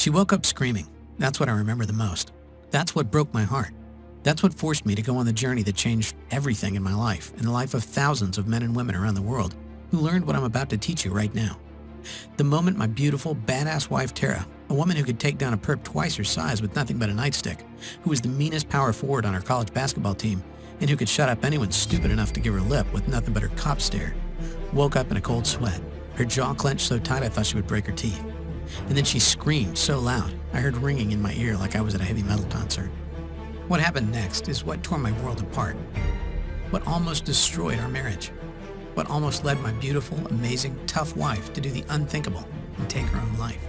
She woke up screaming. That's what I remember the most. That's what broke my heart. That's what forced me to go on the journey that changed everything in my life and the life of thousands of men and women around the world who learned what I'm about to teach you right now. The moment my beautiful, badass wife Tara, a woman who could take down a perp twice her size with nothing but a nightstick, who was the meanest power forward on our college basketball team, and who could shut up anyone stupid enough to give her lip with nothing but her cop stare, woke up in a cold sweat, her jaw clenched so tight I thought she would break her teeth. And then she screamed so loud, I heard ringing in my ear like I was at a heavy metal concert. What happened next is what tore my world apart. What almost destroyed our marriage. What almost led my beautiful, amazing, tough wife to do the unthinkable and take her own life.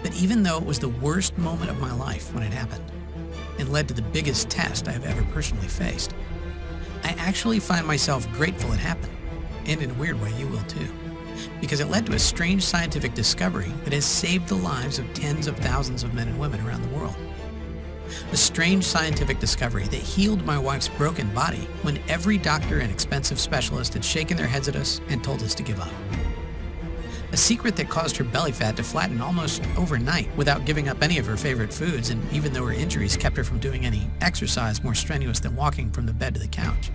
But even though it was the worst moment of my life when it happened, and led to the biggest test I have ever personally faced, I actually find myself grateful it happened, and in a weird way you will too, because it led to a strange scientific discovery that has saved the lives of tens of thousands of men and women around the world. A strange scientific discovery that healed my wife's broken body when every doctor and expensive specialist had shaken their heads at us and told us to give up. A secret that caused her belly fat to flatten almost overnight without giving up any of her favorite foods, and even though her injuries kept her from doing any exercise more strenuous than walking from the bed to the couch.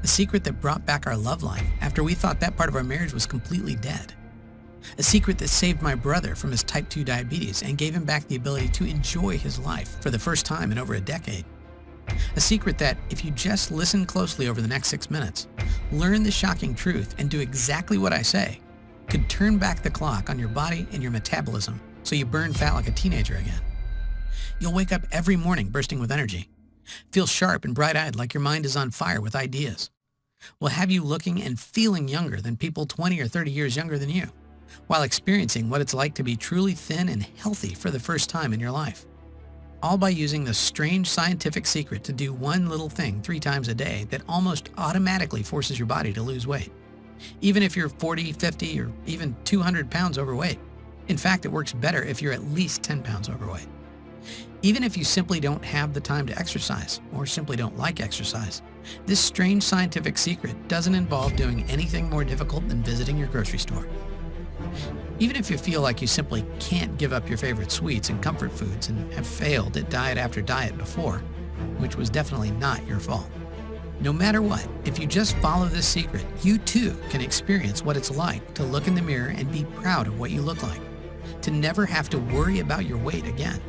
A secret that brought back our love life after we thought that part of our marriage was completely dead. A secret that saved my brother from his type 2 diabetes and gave him back the ability to enjoy his life for the first time in over a decade. A secret that, if you just listen closely over the next 6 minutes, learn the shocking truth and do exactly what I say, could turn back the clock on your body and your metabolism so you burn fat like a teenager again. You'll wake up every morning bursting with energy, feel sharp and bright-eyed like your mind is on fire with ideas. Will have you looking and feeling younger than people 20 or 30 years younger than you, while experiencing what it's like to be truly thin and healthy for the first time in your life. All by using the strange scientific secret to do one little thing 3 times a day that almost automatically forces your body to lose weight, even if you're 40, 50, or even 200 pounds overweight. In fact, it works better if you're at least 10 pounds overweight. Even if you simply don't have the time to exercise, or simply don't like exercise, this strange scientific secret doesn't involve doing anything more difficult than visiting your grocery store. Even if you feel like you simply can't give up your favorite sweets and comfort foods and have failed at diet after diet before, which was definitely not your fault. No matter what, if you just follow this secret, you too can experience what it's like to look in the mirror and be proud of what you look like, to never have to worry about your weight again,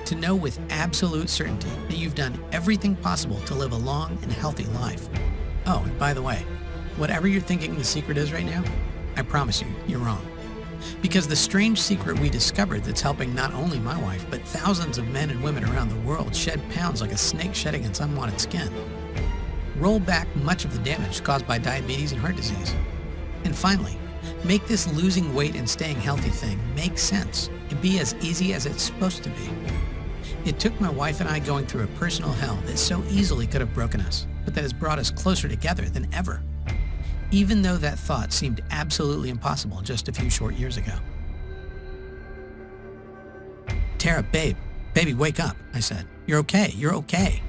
to know with absolute certainty that you've done everything possible to live a long and healthy life. Oh, and by the way, whatever you're thinking the secret is right now, I promise you, you're wrong. Because the strange secret we discovered that's helping not only my wife, but thousands of men and women around the world shed pounds like a snake shedding its unwanted skin. Roll back much of the damage caused by diabetes and heart disease. And finally, make this losing weight and staying healthy thing make sense and be as easy as it's supposed to be. It took my wife and I going through a personal hell that so easily could have broken us, but that has brought us closer together than ever. Even though that thought seemed absolutely impossible just a few short years ago. Tara, baby, wake up, I said. You're okay.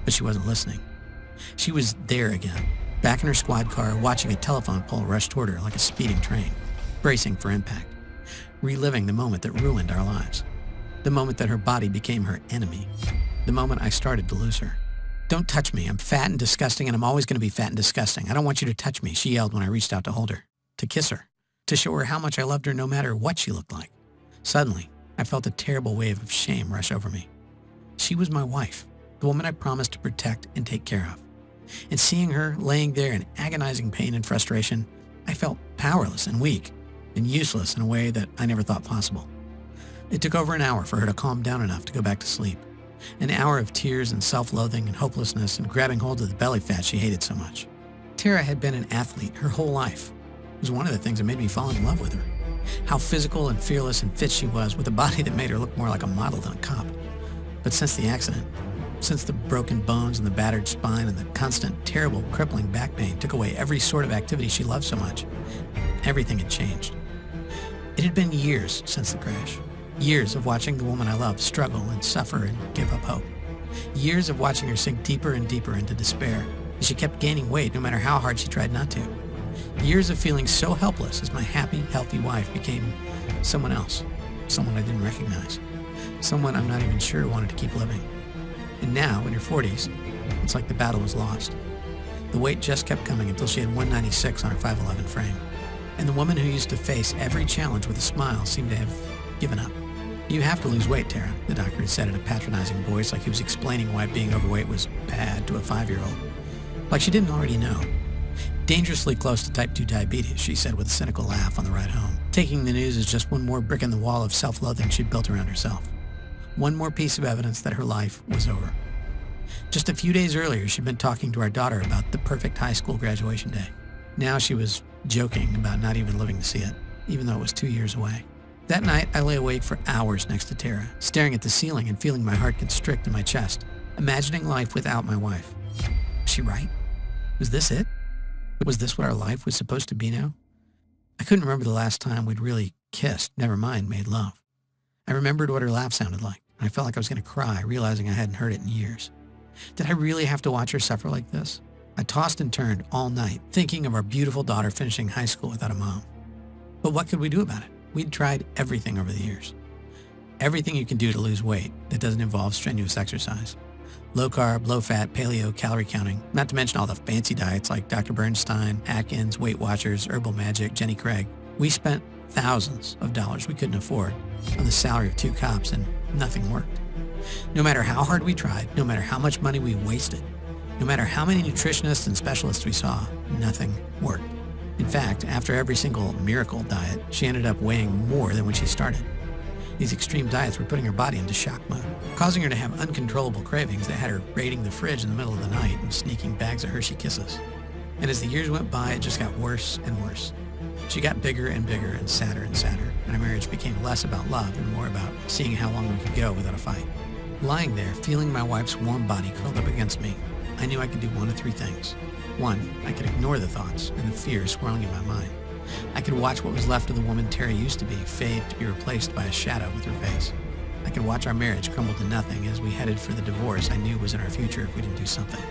But she wasn't listening. She was there again, back in her squad car, watching a telephone pole rush toward her like a speeding train, bracing for impact, reliving the moment that ruined our lives, the moment that her body became her enemy, the moment I started to lose her. Don't touch me. I'm fat and disgusting, and I'm always going to be fat and disgusting. I don't want you to touch me, she yelled when I reached out to hold her, to kiss her, to show her how much I loved her no matter what she looked like. Suddenly, I felt a terrible wave of shame rush over me. She was my wife, the woman I promised to protect and take care of. And seeing her laying there in agonizing pain and frustration, I felt powerless and weak and useless in a way that I never thought possible. It took over an hour for her to calm down enough to go back to sleep. An hour of tears and self-loathing and hopelessness and grabbing hold of the belly fat she hated so much. Tara had been an athlete her whole life. It was one of the things that made me fall in love with her. How physical and fearless and fit she was, with a body that made her look more like a model than a cop. But since the accident, since the broken bones and the battered spine and the constant, terrible, crippling back pain took away every sort of activity she loved so much, everything had changed. It had been years since the crash. Years of watching the woman I loved struggle and suffer and give up hope. Years of watching her sink deeper and deeper into despair as she kept gaining weight no matter how hard she tried not to. Years of feeling so helpless as my happy, healthy wife became someone else. someone I didn't recognize, someone I'm not even sure wanted to keep living. And now, in her 40s, it's like the battle was lost. The weight just kept coming until she had 196 on her 5'11" frame. And the woman who used to face every challenge with a smile seemed to have given up. "You have to lose weight, Tara," the doctor had said in a patronizing voice, like he was explaining why being overweight was bad to a 5-year-old. Like she didn't already know. "Dangerously close to type 2 diabetes," she said with a cynical laugh on the ride home, taking the news as just one more brick in the wall of self-loathing she'd built around herself. One more piece of evidence that her life was over. Just a few days earlier, she'd been talking to our daughter about the perfect high school graduation day. Now she was joking about not even living to see it, even though it was 2 years away. That night, I lay awake for hours next to Tara, staring at the ceiling and feeling my heart constrict in my chest, imagining life without my wife. Was she right? Was this it? Was this what our life was supposed to be now? I couldn't remember the last time we'd really kissed, never mind made love. I remembered what her laugh sounded like, and I felt like I was going to cry, realizing I hadn't heard it in years. Did I really have to watch her suffer like this? I tossed and turned all night, thinking of our beautiful daughter finishing high school without a mom. But what could we do about it? We'd tried everything over the years. Everything you can do to lose weight that doesn't involve strenuous exercise. Low carb, low fat, paleo, calorie counting, not to mention all the fancy diets like Dr. Bernstein, Atkins, Weight Watchers, Herbal Magic, Jenny Craig. We spent thousands of dollars we couldn't afford on the salary of 2 cops, and nothing worked. No matter how hard we tried, no matter how much money we wasted, no matter how many nutritionists and specialists we saw, nothing worked. In fact, after every single miracle diet, she ended up weighing more than when she started. These extreme diets were putting her body into shock mode, causing her to have uncontrollable cravings that had her raiding the fridge in the middle of the night and sneaking bags of Hershey Kisses. And as the years went by, it just got worse and worse. She got bigger and bigger and sadder, and our marriage became less about love and more about seeing how long we could go without a fight. Lying there, feeling my wife's warm body curled up against me, I knew I could do one of 3 things. 1, I could ignore the thoughts and the fears swirling in my mind. I could watch what was left of the woman Terry used to be fade to be replaced by a shadow with her face. I could watch our marriage crumble to nothing as we headed for the divorce I knew was in our future if we didn't do something.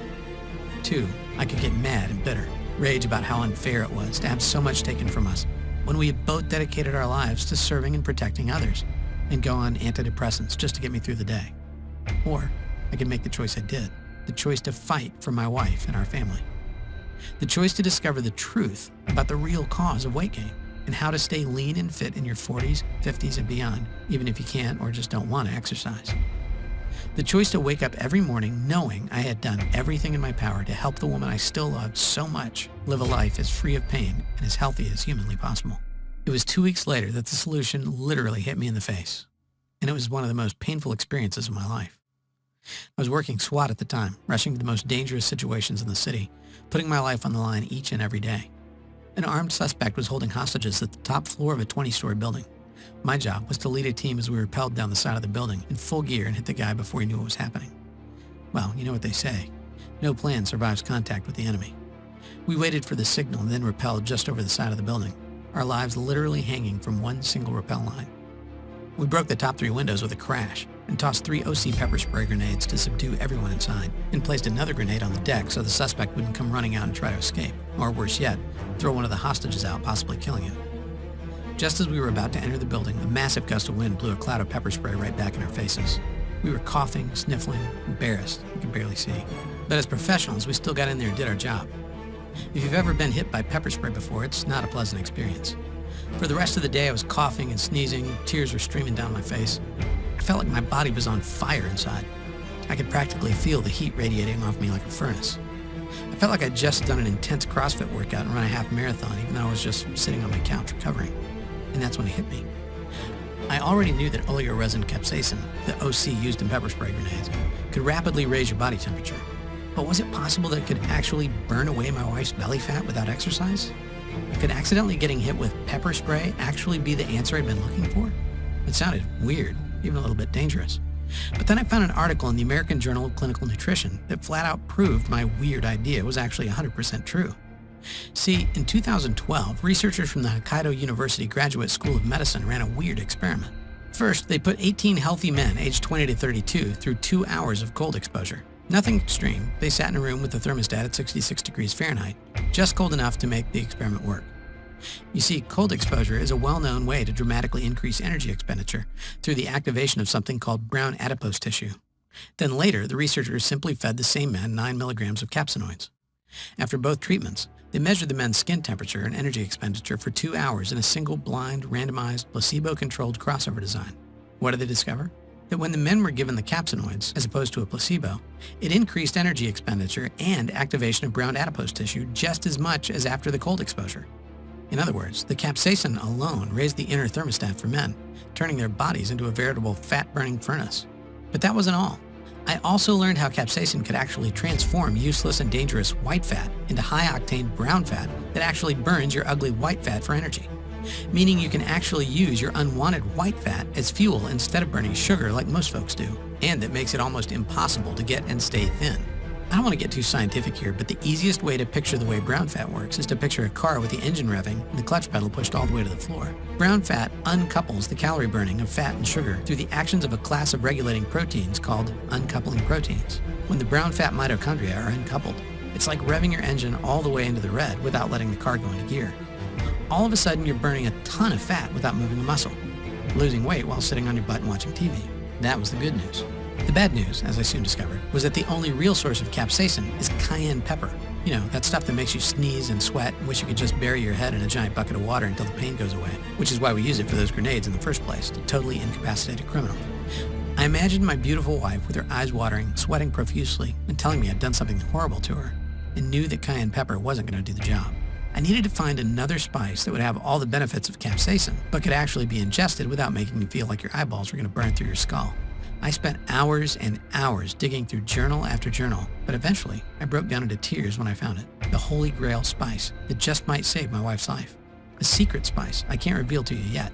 2, I could get mad and bitter, rage about how unfair it was to have so much taken from us when we had both dedicated our lives to serving and protecting others, and go on antidepressants just to get me through the day. Or I could make the choice I did, the choice to fight for my wife and our family. The choice to discover the truth about the real cause of weight gain and how to stay lean and fit in your 40s, 50s, and beyond, even if you can't or just don't want to exercise. The choice to wake up every morning knowing I had done everything in my power to help the woman I still loved so much live a life as free of pain and as healthy as humanly possible. It was 2 weeks later that the solution literally hit me in the face, and it was one of the most painful experiences of my life. I was working SWAT at the time, rushing to the most dangerous situations in the city, putting my life on the line each and every day. An armed suspect was holding hostages at the top floor of a 20-story building. My job was to lead a team as we rappelled down the side of the building in full gear and hit the guy before he knew what was happening. Well, you know what they say. No plan survives contact with the enemy. We waited for the signal and then rappelled just over the side of the building, our lives literally hanging from one single rappel line. We broke the top 3 windows with a crash and tossed 3 OC pepper spray grenades to subdue everyone inside, and placed another grenade on the deck so the suspect wouldn't come running out and try to escape, or worse yet, throw one of the hostages out, possibly killing him. Just as we were about to enter the building, a massive gust of wind blew a cloud of pepper spray right back in our faces. We were coughing, sniffling, embarrassed. We could barely see. But as professionals, we still got in there and did our job. If you've ever been hit by pepper spray before, it's not a pleasant experience. For the rest of the day, I was coughing and sneezing, tears were streaming down my face. I felt like my body was on fire inside. I could practically feel the heat radiating off me like a furnace. I felt like I'd just done an intense CrossFit workout and run a half marathon, even though I was just sitting on my couch recovering. And that's when it hit me. I already knew that oleoresin capsaicin, the OC used in pepper spray grenades, could rapidly raise your body temperature. But was it possible that it could actually burn away my wife's belly fat without exercise? Could accidentally getting hit with pepper spray actually be the answer I'd been looking for? It sounded weird, even a little bit dangerous. But then I found an article in the American Journal of Clinical Nutrition that flat out proved my weird idea was actually 100% true. See, in 2012, researchers from the Hokkaido University Graduate School of Medicine ran a weird experiment. First, they put 18 healthy men aged 20 to 32 through 2 hours of cold exposure. Nothing extreme. They sat in a room with a thermostat at 66 degrees Fahrenheit, just cold enough to make the experiment work. You see, cold exposure is a well-known way to dramatically increase energy expenditure through the activation of something called brown adipose tissue. Then later, the researchers simply fed the same men 9 milligrams of capsaicinoids. After both treatments, they measured the men's skin temperature and energy expenditure for 2 hours in a single blind, randomized, placebo-controlled crossover design. What did they discover? That when the men were given the capsaicinoids, as opposed to a placebo, it increased energy expenditure and activation of brown adipose tissue just as much as after the cold exposure. In other words, the capsaicin alone raised the inner thermostat for men, turning their bodies into a veritable fat-burning furnace. But that wasn't all. I also learned how capsaicin could actually transform useless and dangerous white fat into high-octane brown fat that actually burns your ugly white fat for energy. Meaning you can actually use your unwanted white fat as fuel instead of burning sugar like most folks do, and that makes it almost impossible to get and stay thin. I don't want to get too scientific here, but the easiest way to picture the way brown fat works is to picture a car with the engine revving and the clutch pedal pushed all the way to the floor. Brown fat uncouples the calorie burning of fat and sugar through the actions of a class of regulating proteins called uncoupling proteins. When the brown fat mitochondria are uncoupled, it's like revving your engine all the way into the red without letting the car go into gear. All of a sudden, you're burning a ton of fat without moving a muscle, losing weight while sitting on your butt and watching TV. That was the good news. The bad news, as I soon discovered, was that the only real source of capsaicin is cayenne pepper. You know, that stuff that makes you sneeze and sweat and wish you could just bury your head in a giant bucket of water until the pain goes away, which is why we use it for those grenades in the first place, to totally incapacitate a criminal. I imagined my beautiful wife with her eyes watering, sweating profusely, and telling me I'd done something horrible to her, and knew that cayenne pepper wasn't going to do the job. I needed to find another spice that would have all the benefits of capsaicin, but could actually be ingested without making you feel like your eyeballs were going to burn through your skull. I spent hours and hours digging through journal after journal, but eventually I broke down into tears when I found it. The holy grail spice that just might save my wife's life. A secret spice I can't reveal to you yet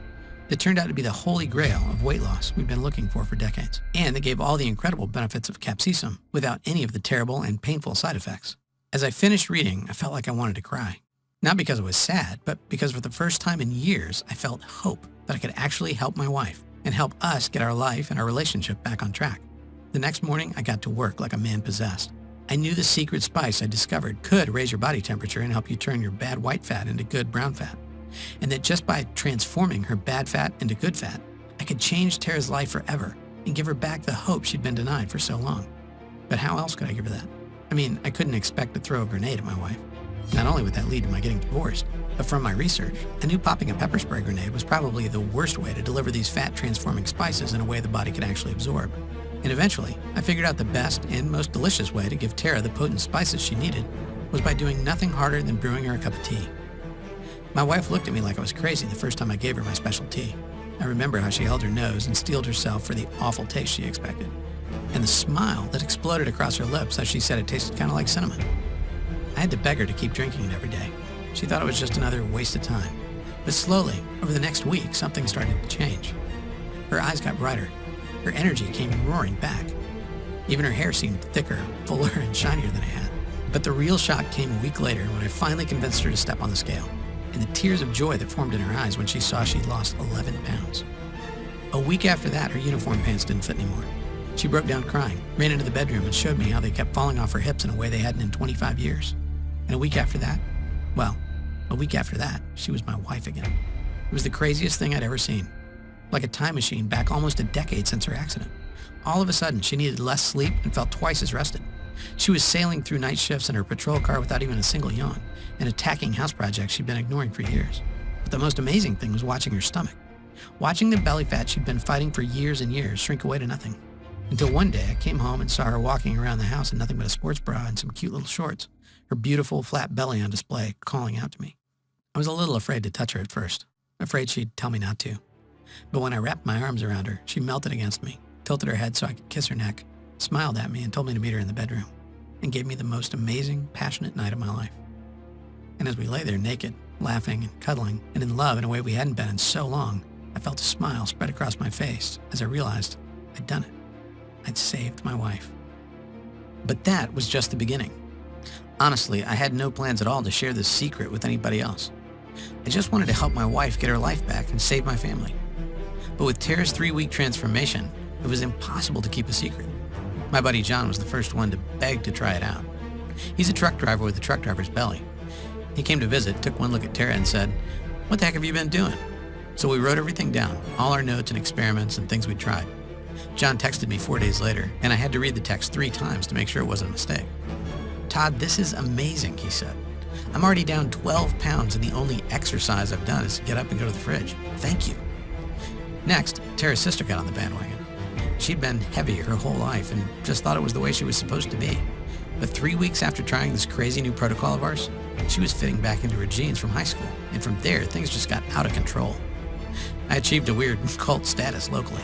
that turned out to be the holy grail of weight loss we've been looking for decades, and that gave all the incredible benefits of capsaicin without any of the terrible and painful side effects. As I finished reading, I felt like I wanted to cry. Not because I was sad, but because for the first time in years, I felt hope that I could actually help my wife and help us get our life and our relationship back on track. The next morning, I got to work like a man possessed. I knew the secret spice I discovered could raise your body temperature and help you turn your bad white fat into good brown fat. And that just by transforming her bad fat into good fat, I could change Tara's life forever and give her back the hope she'd been denied for so long. But how else could I give her that? I mean, I couldn't expect to throw a grenade at my wife. Not only would that lead to my getting divorced, but from my research, I knew popping a pepper spray grenade was probably the worst way to deliver these fat-transforming spices in a way the body could actually absorb. And eventually, I figured out the best and most delicious way to give Tara the potent spices she needed was by doing nothing harder than brewing her a cup of tea. My wife looked at me like I was crazy the first time I gave her my special tea. I remember how she held her nose and steeled herself for the awful taste she expected, and the smile that exploded across her lips as she said it tasted kind of like cinnamon. I had to beg her to keep drinking it every day. She thought it was just another waste of time. But slowly, over the next week, something started to change. Her eyes got brighter. Her energy came roaring back. Even her hair seemed thicker, fuller, and shinier than it had. But the real shock came a week later when I finally convinced her to step on the scale, and the tears of joy that formed in her eyes when she saw she'd lost 11 pounds. A week after that, her uniform pants didn't fit anymore. She broke down crying, ran into the bedroom, and showed me how they kept falling off her hips in a way they hadn't in 25 years. And a week after that, she was my wife again. It was the craziest thing I'd ever seen. Like a time machine back almost a decade since her accident. All of a sudden, she needed less sleep and felt twice as rested. She was sailing through night shifts in her patrol car without even a single yawn, and attacking house projects she'd been ignoring for years. But the most amazing thing was watching her stomach. Watching the belly fat she'd been fighting for years and years shrink away to nothing. Until one day, I came home and saw her walking around the house in nothing but a sports bra and some cute little shorts, her beautiful flat belly on display, calling out to me. I was a little afraid to touch her at first, afraid she'd tell me not to. But when I wrapped my arms around her, she melted against me, tilted her head so I could kiss her neck, smiled at me and told me to meet her in the bedroom, and gave me the most amazing, passionate night of my life. And as we lay there naked, laughing and cuddling, and in love in a way we hadn't been in so long, I felt a smile spread across my face as I realized I'd done it. I'd saved my wife. But that was just the beginning. Honestly, I had no plans at all to share this secret with anybody else. I just wanted to help my wife get her life back and save my family. But with Tara's 3-week transformation, it was impossible to keep a secret. My buddy John was the first one to beg to try it out. He's a truck driver with a truck driver's belly. He came to visit, took one look at Tara and said, "What the heck have you been doing?" So we wrote everything down, all our notes and experiments and things we tried. John texted me 4 days later, and I had to read the text 3 times to make sure it wasn't a mistake. "Todd, this is amazing," he said. "I'm already down 12 pounds, and the only exercise I've done is to get up and go to the fridge. Thank you." Next, Tara's sister got on the bandwagon. She'd been heavy her whole life and just thought it was the way she was supposed to be. But 3 weeks after trying this crazy new protocol of ours, she was fitting back into her jeans from high school, and from there, things just got out of control. I achieved a weird cult status locally.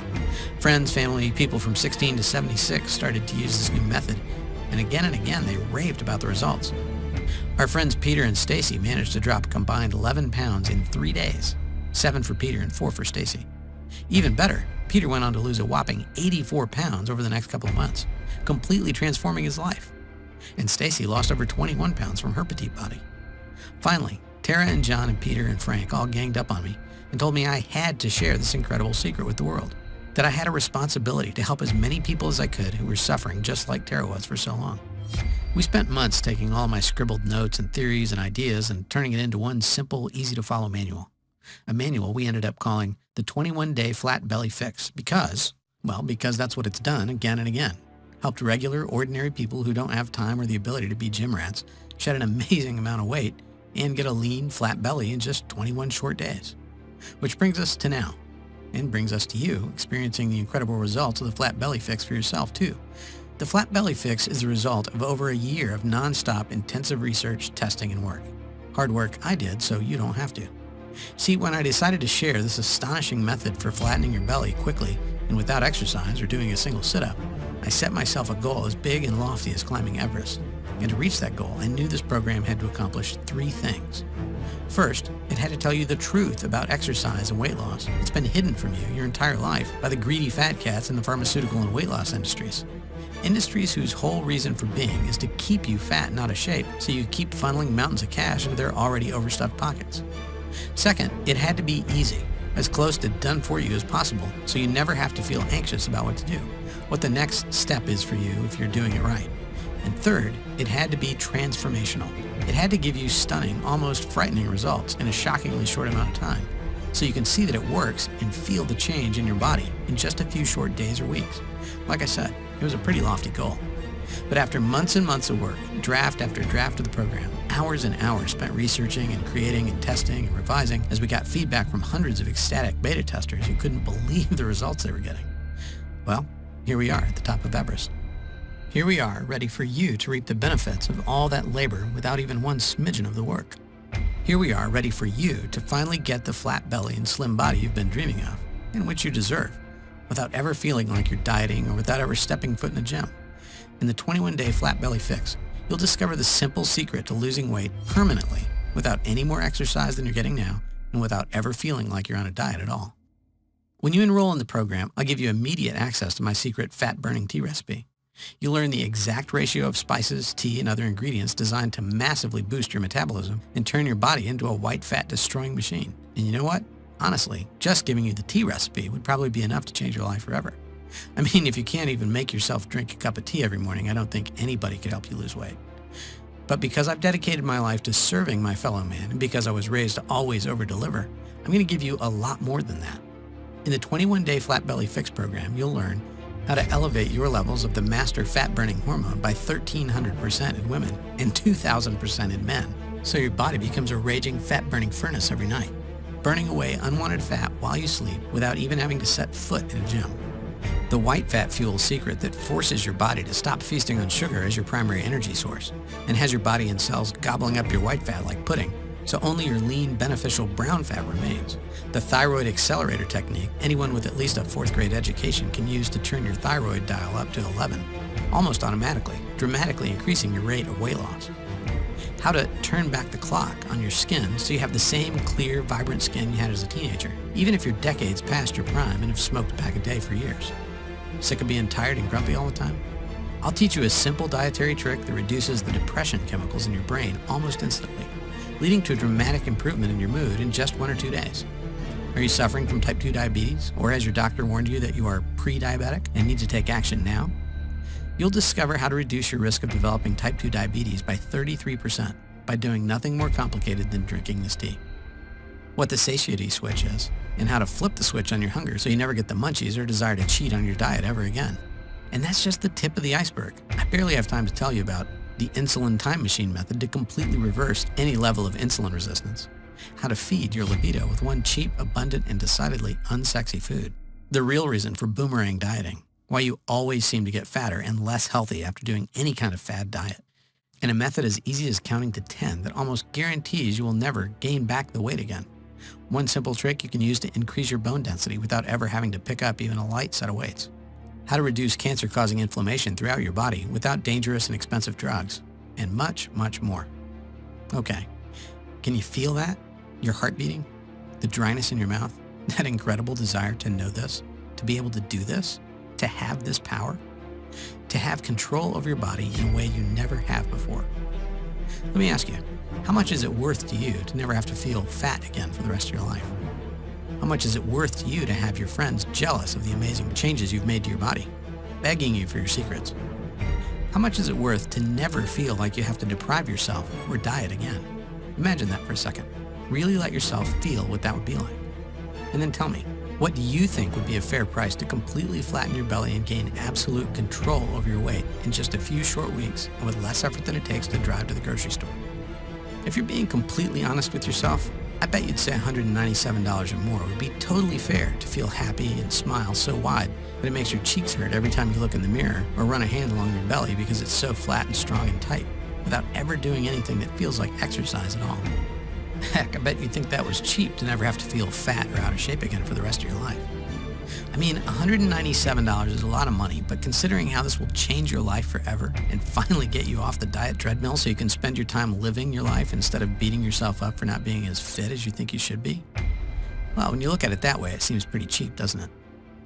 Friends, family, people from 16 to 76 started to use this new method, and again they raved about the results. Our friends Peter and Stacy managed to drop a combined 11 pounds in 3 days, 7 for Peter and 4 for Stacy. Even better, Peter went on to lose a whopping 84 pounds over the next couple of months, completely transforming his life. And Stacy lost over 21 pounds from her petite body. Finally, Tara and John and Peter and Frank all ganged up on me and told me I had to share this incredible secret with the world, that I had a responsibility to help as many people as I could who were suffering just like Tara was for so long. We spent months taking all my scribbled notes and theories and ideas and turning it into one simple, easy-to-follow manual. A manual we ended up calling the 21-Day Flat Belly Fix because that's what it's done again and again. Helped regular, ordinary people who don't have time or the ability to be gym rats shed an amazing amount of weight and get a lean, flat belly in just 21 short days. Which brings us to now, and brings us to you experiencing the incredible results of the Flat Belly Fix for yourself too. The Flat Belly Fix is the result of over a year of non-stop intensive research, testing, and work. Hard work I did so you don't have to. See, when I decided to share this astonishing method for flattening your belly quickly and without exercise or doing a single sit-up, I set myself a goal as big and lofty as climbing Everest. And to reach that goal, I knew this program had to accomplish 3 things. First, it had to tell you the truth about exercise and weight loss. It's been hidden from you your entire life by the greedy fat cats in the pharmaceutical and weight loss industries. Industries whose whole reason for being is to keep you fat and out of shape so you keep funneling mountains of cash into their already overstuffed pockets. Second, it had to be easy, as close to done for you as possible, so you never have to feel anxious about what to do, what the next step is for you if you're doing it right. And third, it had to be transformational. It had to give you stunning, almost frightening results in a shockingly short amount of time, so you can see that it works and feel the change in your body in just a few short days or weeks. Like I said, it was a pretty lofty goal. But after months and months of work, draft after draft of the program, hours and hours spent researching and creating and testing and revising as we got feedback from hundreds of ecstatic beta testers who couldn't believe the results they were getting. Well, here we are at the top of Everest. Here we are, ready for you to reap the benefits of all that labor without even one smidgen of the work. Here we are, ready for you to finally get the flat belly and slim body you've been dreaming of, and which you deserve, without ever feeling like you're dieting or without ever stepping foot in a gym. In the 21-Day Flat Belly Fix, you'll discover the simple secret to losing weight permanently without any more exercise than you're getting now and without ever feeling like you're on a diet at all. When you enroll in the program, I'll give you immediate access to my secret fat-burning tea recipe. You'll learn the exact ratio of spices, tea, and other ingredients designed to massively boost your metabolism and turn your body into a white fat-destroying machine. And you know what? Honestly, just giving you the tea recipe would probably be enough to change your life forever. I mean, if you can't even make yourself drink a cup of tea every morning, I don't think anybody could help you lose weight. But because I've dedicated my life to serving my fellow man, and because I was raised to always over-deliver, I'm going to give you a lot more than that. In the 21-Day Flat Belly Fix program, you'll learn how to elevate your levels of the master fat-burning hormone by 1,300% in women and 2,000% in men, so your body becomes a raging fat-burning furnace every night, burning away unwanted fat while you sleep without even having to set foot in a gym. The white fat fuel secret that forces your body to stop feasting on sugar as your primary energy source and has your body and cells gobbling up your white fat like pudding, so only your lean, beneficial brown fat remains. The thyroid accelerator technique anyone with at least a 4th grade education can use to turn your thyroid dial up to 11, almost automatically, dramatically increasing your rate of weight loss. How to turn back the clock on your skin so you have the same clear, vibrant skin you had as a teenager, even if you're decades past your prime and have smoked a pack a day for years. Sick of being tired and grumpy all the time? I'll teach you a simple dietary trick that reduces the depression chemicals in your brain almost instantly, leading to a dramatic improvement in your mood in just 1 or 2 days. Are you suffering from type 2 diabetes, or has your doctor warned you that you are pre-diabetic and need to take action now? You'll discover how to reduce your risk of developing type 2 diabetes by 33%, by doing nothing more complicated than drinking this tea. What the satiety switch is, and how to flip the switch on your hunger so you never get the munchies or desire to cheat on your diet ever again. And that's just the tip of the iceberg. I barely have time to tell you about the insulin time machine method to completely reverse any level of insulin resistance, how to feed your libido with one cheap, abundant, and decidedly unsexy food, the real reason for boomerang dieting, why you always seem to get fatter and less healthy after doing any kind of fad diet, and a method as easy as counting to 10 that almost guarantees you will never gain back the weight again. One simple trick you can use to increase your bone density without ever having to pick up even a light set of weights. How to reduce cancer-causing inflammation throughout your body without dangerous and expensive drugs, and much, much more. Okay, can you feel that? Your heart beating? The dryness in your mouth? That incredible desire to know this? To be able to do this? To have this power? To have control over your body in a way you never have before? Let me ask you, how much is it worth to you to never have to feel fat again for the rest of your life? How much is it worth to you to have your friends jealous of the amazing changes you've made to your body, begging you for your secrets? How much is it worth to never feel like you have to deprive yourself or diet again? Imagine that for a second. Really let yourself feel what that would be like. And then tell me, what do you think would be a fair price to completely flatten your belly and gain absolute control over your weight in just a few short weeks and with less effort than it takes to drive to the grocery store? If you're being completely honest with yourself, I bet you'd say $197 or more would be totally fair to feel happy and smile so wide that it makes your cheeks hurt every time you look in the mirror or run a hand along your belly because it's so flat and strong and tight, without ever doing anything that feels like exercise at all. Heck, I bet you'd think that was cheap to never have to feel fat or out of shape again for the rest of your life. I mean, $197 is a lot of money, but considering how this will change your life forever and finally get you off the diet treadmill so you can spend your time living your life instead of beating yourself up for not being as fit as you think you should be, well, when you look at it that way, it seems pretty cheap, doesn't it?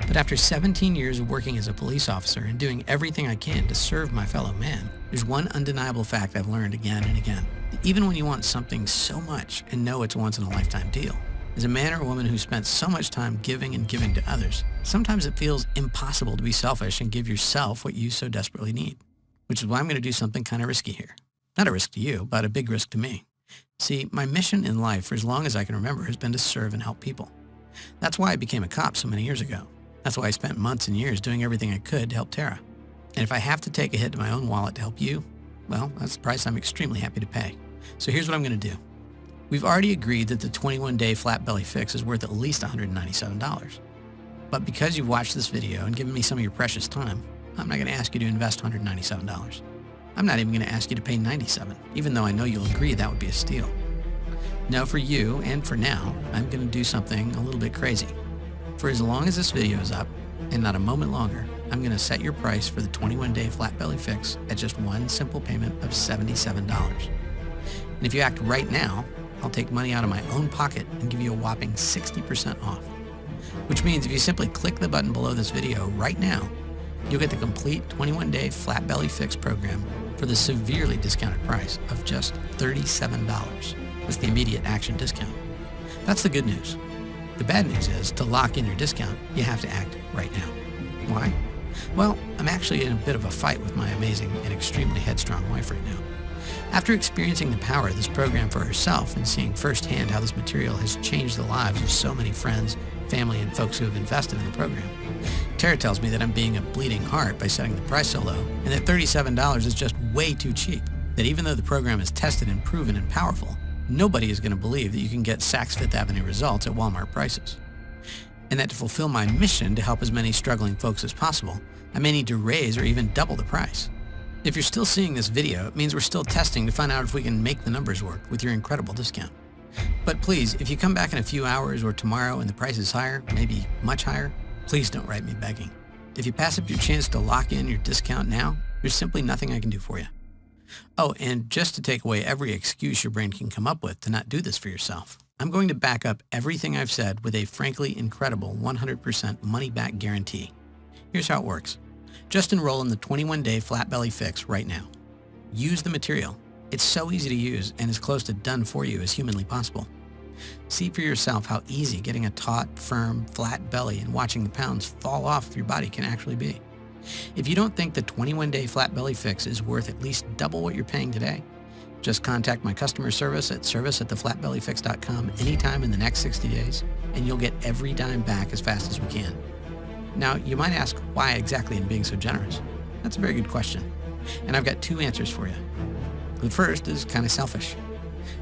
But after 17 years of working as a police officer and doing everything I can to serve my fellow man, there's one undeniable fact I've learned again and again. That even when you want something so much and know it's a once-in-a-lifetime deal, as a man or a woman who spent so much time giving and giving to others, sometimes it feels impossible to be selfish and give yourself what you so desperately need. Which is why I'm going to do something kind of risky here. Not a risk to you, but a big risk to me. See, my mission in life for as long as I can remember has been to serve and help people. That's why I became a cop so many years ago. That's why I spent months and years doing everything I could to help Tara. And if I have to take a hit to my own wallet to help you, well, that's the price I'm extremely happy to pay. So here's what I'm going to do. We've already agreed that the 21-day flat belly fix is worth at least $197. But because you've watched this video and given me some of your precious time, I'm not going to ask you to invest $197. I'm not even going to ask you to pay $97, even though I know you'll agree that would be a steal. No, for you, and for now, I'm going to do something a little bit crazy. For as long as this video is up, and not a moment longer, I'm going to set your price for the 21-day flat belly fix at just one simple payment of $77. And if you act right now, I'll take money out of my own pocket and give you a whopping 60% off. Which means if you simply click the button below this video right now, you'll get the complete 21-day flat belly fix program for the severely discounted price of just $37. That's the immediate action discount. That's the good news. The bad news is, to lock in your discount, you have to act right now. Why? Well, I'm actually in a bit of a fight with my amazing and extremely headstrong wife right now. After experiencing the power of this program for herself and seeing firsthand how this material has changed the lives of so many friends, family, and folks who have invested in the program, Tara tells me that I'm being a bleeding heart by setting the price so low, and that $37 is just way too cheap. That even though the program is tested and proven and powerful, nobody is going to believe that you can get Saks Fifth Avenue results at Walmart prices. And that to fulfill my mission to help as many struggling folks as possible, I may need to raise or even double the price. If you're still seeing this video, it means we're still testing to find out if we can make the numbers work with your incredible discount. But please, if you come back in a few hours or tomorrow and the price is higher, maybe much higher, please don't write me begging. If you pass up your chance to lock in your discount now, there's simply nothing I can do for you. Oh, and just to take away every excuse your brain can come up with to not do this for yourself, I'm going to back up everything I've said with a frankly incredible 100% money-back guarantee. Here's how it works. Just enroll in the 21-day flat belly fix right now. Use the material. It's so easy to use and as close to done for you as humanly possible. See for yourself how easy getting a taut, firm, flat belly and watching the pounds fall off your body can actually be. If you don't think the 21-day flat belly fix is worth at least double what you're paying today, Just contact my customer service at service@theflatbellyfix.com anytime in the next 60 days, and you'll get every dime back as fast as we can. Now, you might ask why exactly I'm being so generous. That's a very good question, and I've got two answers for you. The first is kind of selfish.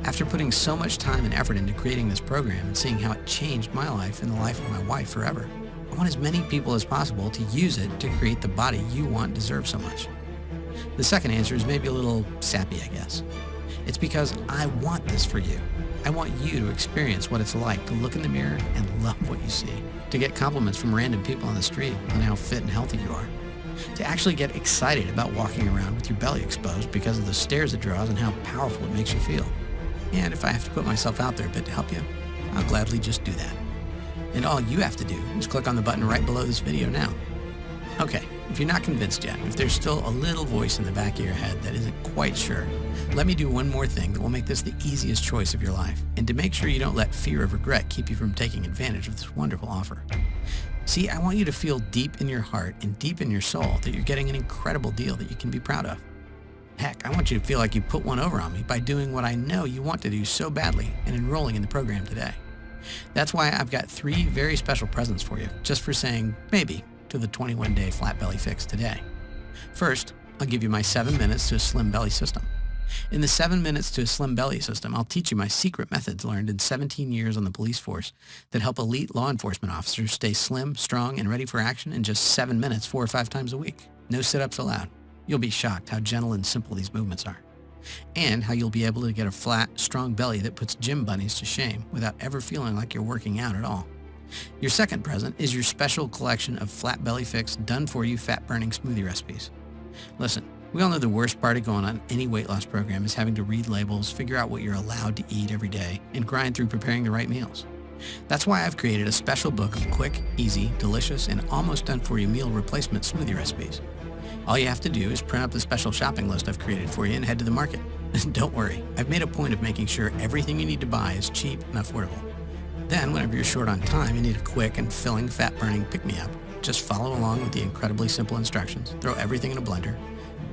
After putting so much time and effort into creating this program and seeing how it changed my life and the life of my wife forever, I want as many people as possible to use it to create the body you want and deserve so much. The second answer is maybe a little sappy, I guess. It's because I want this for you. I want you to experience what it's like to look in the mirror and love what you see, to get compliments from random people on the street on how fit and healthy you are, to actually get excited about walking around with your belly exposed because of the stares it draws and how powerful it makes you feel. And if I have to put myself out there a bit to help you, I'll gladly just do that. And all you have to do is click on the button right below this video now. Okay, if you're not convinced yet, if there's still a little voice in the back of your head that isn't quite sure, let me do one more thing that will make this the easiest choice of your life, and to make sure you don't let fear of regret keep you from taking advantage of this wonderful offer. See, I want you to feel deep in your heart and deep in your soul that you're getting an incredible deal that you can be proud of. Heck, I want you to feel like you put one over on me by doing what I know you want to do so badly and enrolling in the program today. That's why I've got 3 very special presents for you, just for saying maybe to the 21-day Flat Belly Fix today. First, I'll give you my 7 minutes to a slim belly system. In the 7 minutes to a slim belly system, I'll teach you my secret methods learned in 17 years on the police force that help elite law enforcement officers stay slim, strong, and ready for action in just 7 minutes 4 or 5 times a week. No sit-ups allowed. You'll be shocked how gentle and simple these movements are, and how you'll be able to get a flat, strong belly that puts gym bunnies to shame without ever feeling like you're working out at all. Your second present is your special collection of Flat Belly Fix done-for-you fat-burning smoothie recipes. Listen, we all know the worst part of going on any weight loss program is having to read labels, figure out what you're allowed to eat every day, and grind through preparing the right meals. That's why I've created a special book of quick, easy, delicious, and almost done-for-you meal replacement smoothie recipes. All you have to do is print up the special shopping list I've created for you and head to the market. Don't worry, I've made a point of making sure everything you need to buy is cheap and affordable. Then, whenever you're short on time and need a quick and filling fat-burning pick-me-up, just follow along with the incredibly simple instructions, throw everything in a blender,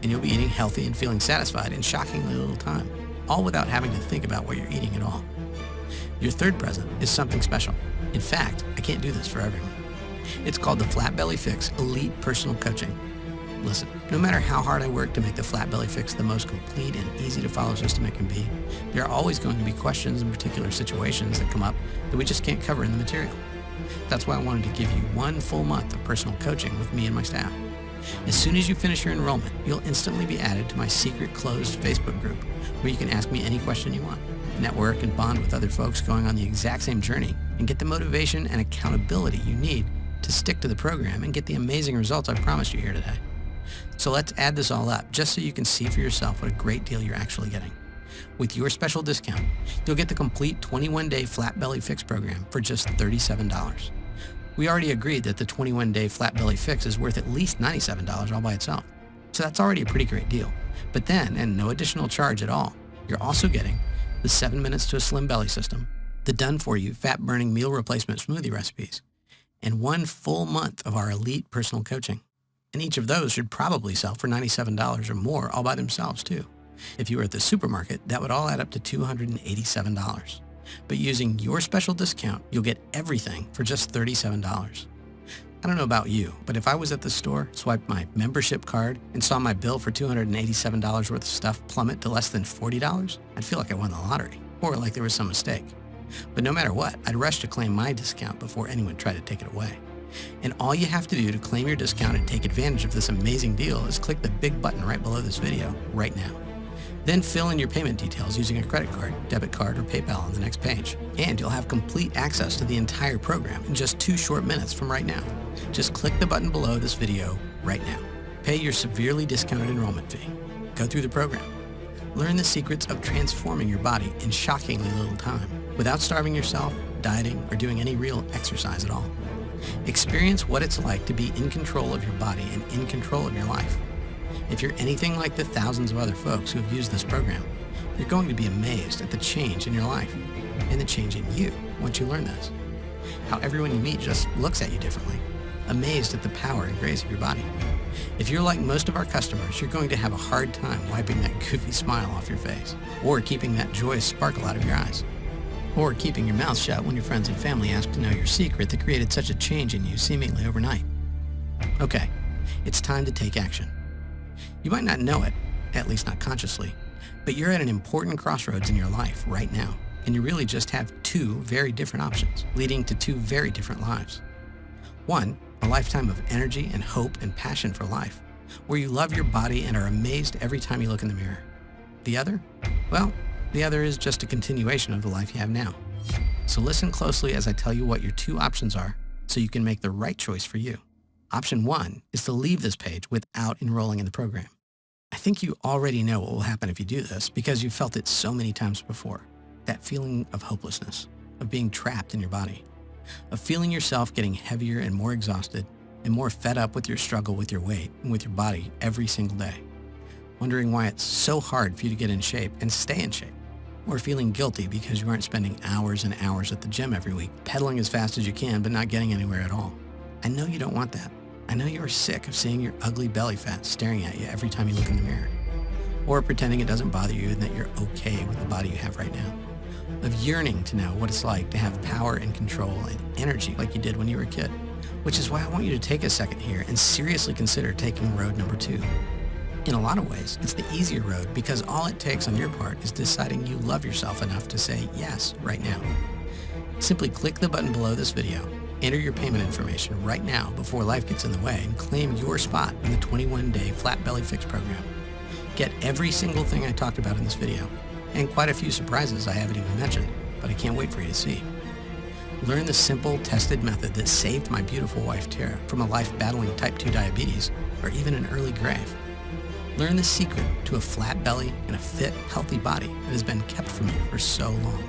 and you'll be eating healthy and feeling satisfied in shockingly little time, all without having to think about what you're eating at all. Your third present is something special. In fact, I can't do this for everyone. It's called the Flat Belly Fix Elite Personal Coaching. Listen, no matter how hard I work to make the Flat Belly Fix the most complete and easy to follow system it can be, there are always going to be questions and particular situations that come up that we just can't cover in the material. That's why I wanted to give you 1 full month of personal coaching with me and my staff. As soon as you finish your enrollment, you'll instantly be added to my secret closed Facebook group where you can ask me any question you want, network and bond with other folks going on the exact same journey, and get the motivation and accountability you need to stick to the program and get the amazing results I promised you here today. So let's add this all up just so you can see for yourself what a great deal you're actually getting. With your special discount, you'll get the complete 21-day Flat Belly Fix program for just $37. We already agreed that the 21-day Flat Belly Fix is worth at least $97 all by itself. So that's already a pretty great deal. But then, and no additional charge at all, you're also getting the 7 minutes to a slim belly system, the done-for-you fat-burning meal replacement smoothie recipes, and 1 full month of our elite personal coaching. And each of those should probably sell for $97 or more all by themselves too. If you were at the supermarket, that would all add up to $287. But using your special discount, you'll get everything for just $37. I don't know about you, but if I was at the store, swiped my membership card, and saw my bill for $287 worth of stuff plummet to less than $40, I'd feel like I won the lottery, or like there was some mistake. But no matter what, I'd rush to claim my discount before anyone tried to take it away. And all you have to do to claim your discount and take advantage of this amazing deal is click the big button right below this video right now. Then fill in your payment details using a credit card, debit card, or PayPal on the next page. And you'll have complete access to the entire program in just 2 short minutes from right now. Just click the button below this video right now. Pay your severely discounted enrollment fee. Go through the program. Learn the secrets of transforming your body in shockingly little time without starving yourself, dieting, or doing any real exercise at all. Experience what it's like to be in control of your body and in control of your life. If you're anything like the thousands of other folks who have used this program, you're going to be amazed at the change in your life and the change in you once you learn this. How everyone you meet just looks at you differently. amazed at the power and grace of your body. If you're like most of our customers, you're going to have a hard time wiping that goofy smile off your face, or keeping that joyous sparkle out of your eyes, or keeping your mouth shut when your friends and family ask to know your secret that created such a change in you seemingly overnight. Okay, it's time to take action. You might not know it, at least not consciously, but you're at an important crossroads in your life right now, and you really just have two very different options, leading to two very different lives. One, a lifetime of energy and hope and passion for life, where you love your body and are amazed every time you look in the mirror. The other? Well, the other is just a continuation of the life you have now. So listen closely as I tell you what your two options are so you can make the right choice for you. Option one is to leave this page without enrolling in the program. I think you already know what will happen if you do this because you've felt it so many times before. That feeling of hopelessness, of being trapped in your body, of feeling yourself getting heavier and more exhausted and more fed up with your struggle with your weight and with your body every single day. Wondering why it's so hard for you to get in shape and stay in shape. Or feeling guilty because you aren't spending hours and hours at the gym every week, pedaling as fast as you can but not getting anywhere at all. I know you don't want that. I know you are sick of seeing your ugly belly fat staring at you every time you look in the mirror. Or pretending it doesn't bother you and that you're okay with the body you have right now. Of yearning to know what it's like to have power and control and energy like you did when you were a kid. Which is why I want you to take a second here and seriously consider taking road number 2. In a lot of ways, it's the easier road because all it takes on your part is deciding you love yourself enough to say yes right now. Simply click the button below this video, enter your payment information right now before life gets in the way, and claim your spot in the 21-day Flat Belly Fix program. Get every single thing I talked about in this video, and quite a few surprises I haven't even mentioned, but I can't wait for you to see. Learn the simple, tested method that saved my beautiful wife Tara from a life battling type 2 diabetes or even an early grave. Learn the secret to a flat belly and a fit, healthy body that has been kept from you for so long.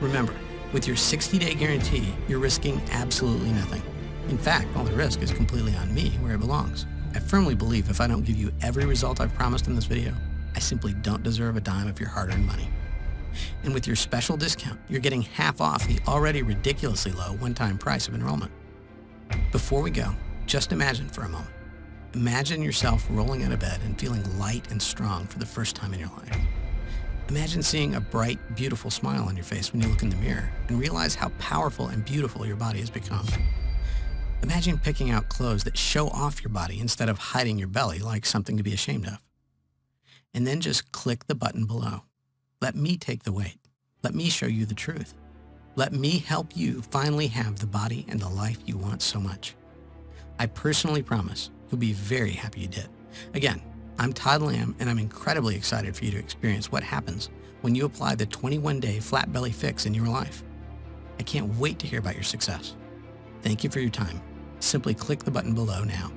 Remember, with your 60-day guarantee, you're risking absolutely nothing. In fact, all the risk is completely on me where it belongs. I firmly believe if I don't give you every result I've promised in this video, I simply don't deserve a dime of your hard-earned money. And with your special discount, you're getting half off the already ridiculously low one-time price of enrollment. Before we go, just imagine for a moment. Imagine yourself rolling out of bed and feeling light and strong for the first time in your life. Imagine seeing a bright, beautiful smile on your face when you look in the mirror and realize how powerful and beautiful your body has become. Imagine picking out clothes that show off your body instead of hiding your belly like something to be ashamed of. And then just click the button below. Let me take the weight. Let me show you the truth. Let me help you finally have the body and the life you want so much. I personally promise you'll be very happy you did. Again, I'm Todd Lamb, and I'm incredibly excited for you to experience what happens when you apply the 21-day Flat Belly Fix in your life. I can't wait to hear about your success. Thank you for your time. Simply click the button below now.